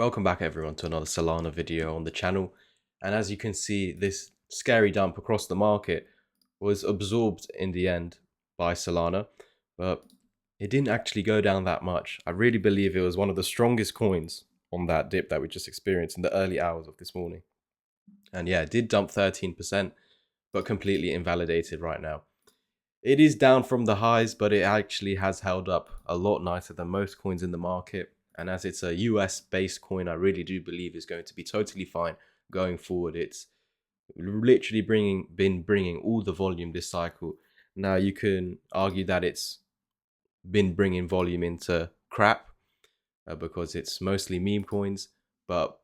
Welcome back everyone to another Solana video on the channel, and as you can see, this scary dump across the market was absorbed in the end by Solana, but it didn't actually go down that much. I really believe it was one of the strongest coins on that dip that we just experienced in the early hours of this morning. And yeah, it did dump 13%, but completely invalidated right now. It is down from the highs, but it actually has held up a lot nicer than most coins in the market. And as it's a US based coin, I really do believe it's going to be totally fine going forward. It's literally been bringing all the volume this cycle. Now you can argue that it's been bringing volume into crap because it's mostly meme coins, but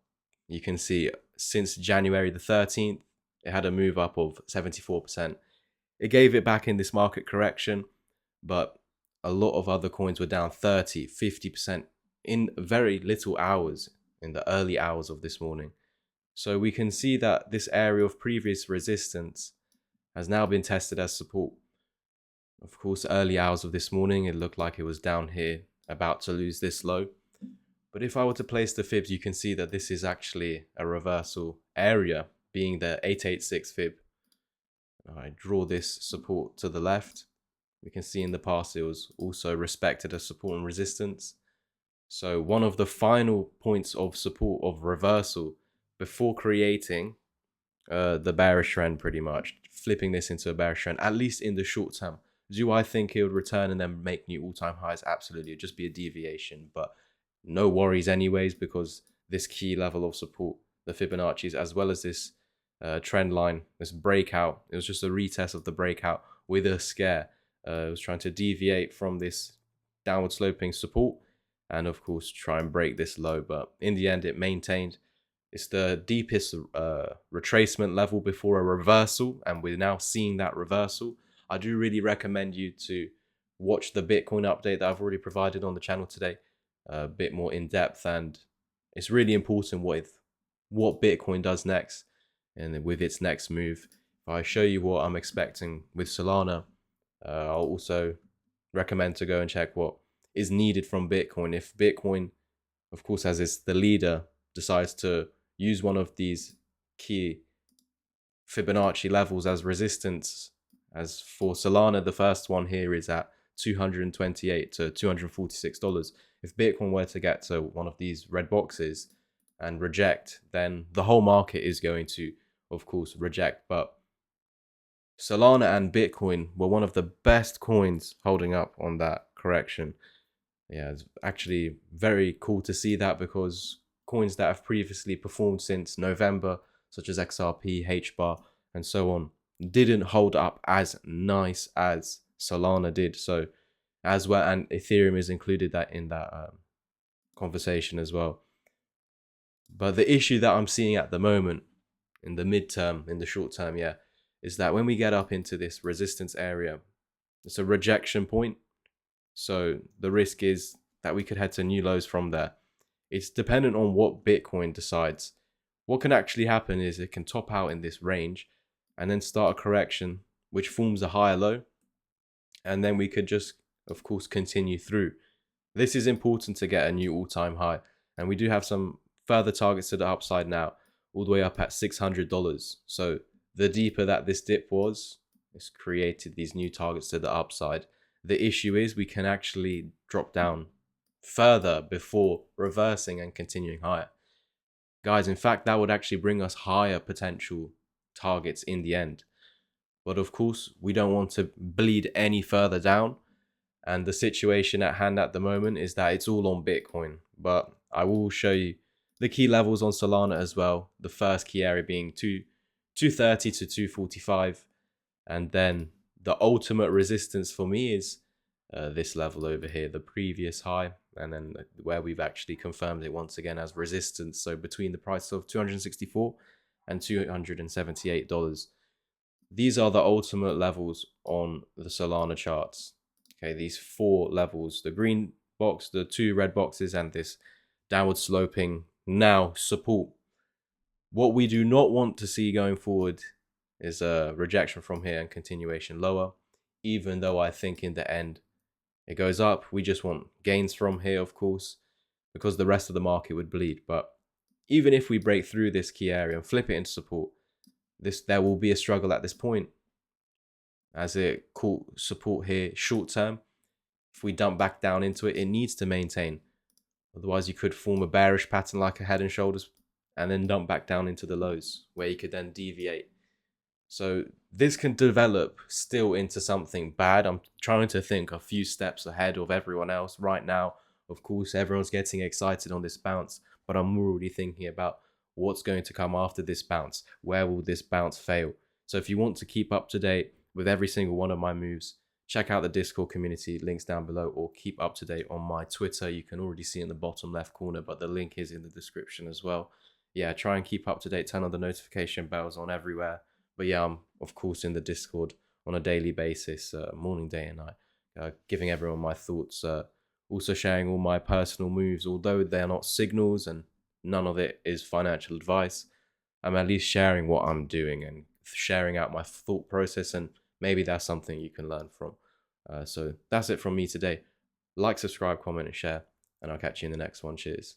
you can see since January the 13th, it had a move up of 74%. It gave it back in this market correction, but a lot of other coins were down 30, 50% in very little hours in the early hours of this morning. So we can see that this area of previous resistance has now been tested as support. Of course, early hours of this morning, it looked like it was down here, about to lose this low. But if I were to place the fibs, you can see that this is actually a reversal area, being the 886 fib. I draw this support to the left. We can see in the past it was also respected as support and resistance. So one of the final points of support of reversal before creating the bearish trend, pretty much flipping this into a bearish trend, at least in the short term. Do I think it would return and then make new all-time highs? Absolutely. It'd just be a deviation, but no worries anyways, because this key level of support, the Fibonacci's, as well as this trend line, this breakout, it was just a retest of the breakout with a scare. It was trying to deviate from this downward sloping support and of course try and break this low, but in the end it maintained. It's the deepest retracement level before a reversal, and we're now seeing that reversal. I do really recommend you to watch the Bitcoin update that I've already provided on the channel today, a bit more in depth, and it's really important with what Bitcoin does next and with its next move. If I show you what I'm expecting with Solana, I'll also recommend to go and check what is needed from Bitcoin. If Bitcoin, of course, as it's the leader, decides to use one of these key Fibonacci levels as resistance, as for Solana, the first one here is at $228 to $246. If Bitcoin were to get to one of these red boxes and reject, then the whole market is going to, of course, reject. But Solana and Bitcoin were one of the best coins holding up on that correction. Yeah, it's actually very cool to see that, because coins that have previously performed since November, such as XRP, HBAR, and so on, didn't hold up as nice as Solana did. So as well, and Ethereum is included that in that conversation as well. But the issue that I'm seeing at the moment, in the midterm, in the short term, yeah, is that when we get up into this resistance area, it's a rejection point. So the risk is that we could head to new lows from there. It's dependent on what Bitcoin decides. What can actually happen is it can top out in this range and then start a correction which forms a higher low, and then we could just, of course, continue through. This is important to get a new all-time high, and we do have some further targets to the upside now, all the way up at $600. So the deeper that this dip was, it's created these new targets to the upside. The issue is we can actually drop down further before reversing and continuing higher. Guys, in fact, that would actually bring us higher potential targets in the end. But of course, we don't want to bleed any further down. And the situation at hand at the moment is that it's all on Bitcoin. But I will show you the key levels on Solana as well. The first key area being 230 to 245. And then the ultimate resistance for me is this level over here, the previous high, and then where we've actually confirmed it once again as resistance. So between the price of $264 and $278. These are the ultimate levels on the Solana charts. Okay, these four levels, the green box, the two red boxes, and this downward sloping now support. What we do not want to see going forward is a rejection from here and continuation lower, even though I think in the end it goes up. We just want gains from here, of course, because the rest of the market would bleed. But even if we break through this key area and flip it into support, there will be a struggle at this point, as it caught support here short term. If we dump back down into it, it needs to maintain. Otherwise, you could form a bearish pattern like a head and shoulders and then dump back down into the lows, where you could then deviate. So this can develop still into something bad. I'm trying to think a few steps ahead of everyone else right now. Of course, everyone's getting excited on this bounce, but I'm already thinking about what's going to come after this bounce. Where will this bounce fail? So if you want to keep up to date with every single one of my moves, check out the Discord community, links down below, or keep up to date on my Twitter. You can already see in the bottom left corner, but the link is in the description as well. Yeah, try and keep up to date, turn on the notification bells on everywhere. But yeah, I'm of course in the Discord on a daily basis, morning, day, and night, giving everyone my thoughts. Also sharing all my personal moves, although they're not signals and none of it is financial advice. I'm at least sharing what I'm doing and sharing out my thought process, and maybe that's something you can learn from. So that's it from me today. Like, subscribe, comment, and share, and I'll catch you in the next one. Cheers.